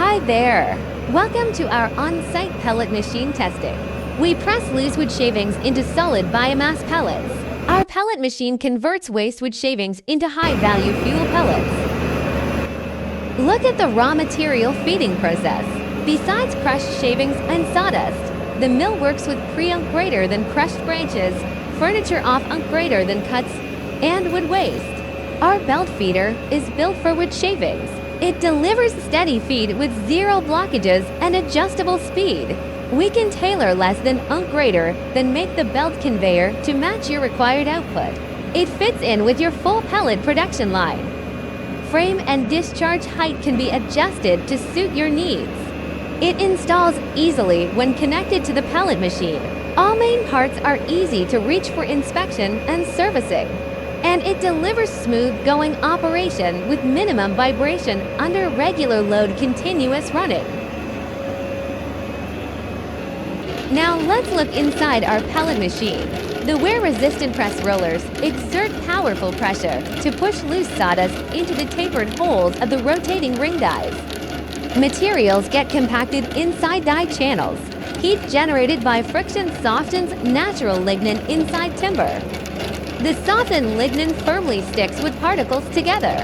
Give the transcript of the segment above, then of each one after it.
Hi there! Welcome to our on-site pellet machine testing. We press loose wood shavings into solid biomass pellets. Our pellet machine converts waste wood shavings into high-value fuel pellets. Look at the raw material feeding process. Besides crushed shavings and sawdust, the mill works with pre-unk greater than crushed branches, furniture off-unk greater than cuts, and wood waste. Our belt feeder is built for wood shavings. It delivers steady feed with zero blockages and adjustable speed. We can tailor less than unk greater, then make the belt conveyor to match your required output. It fits in with your full pellet production line. Frame and discharge height can be adjusted to suit your needs. It installs easily when connected to the pellet machine. All main parts are easy to reach for inspection and servicing. And it delivers smooth-going operation with minimum vibration under regular load continuous running. Now let's look inside our pellet machine. The wear-resistant press rollers exert powerful pressure to push loose sawdust into the tapered holes of the rotating ring dies. Materials get compacted inside die channels. Heat generated by friction softens natural lignin inside timber. The softened lignin firmly sticks with particles together.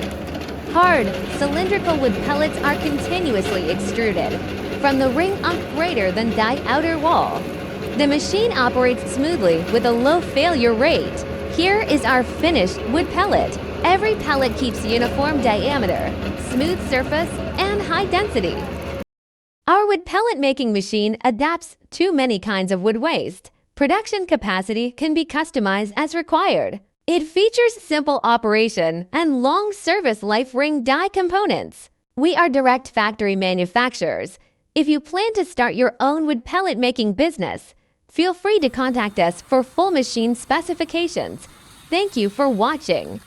Hard, cylindrical wood pellets are continuously extruded from the ring unk greater than die outer wall. The machine operates smoothly with a low failure rate. Here is our finished wood pellet. Every pellet keeps uniform diameter, smooth surface, and high density. Our wood pellet making machine adapts to many kinds of wood waste. Production capacity can be customized as required. It features simple operation and long service life ring die components. We are direct factory manufacturers. If you plan to start your own wood pellet making business, feel free to contact us for full machine specifications. Thank you for watching.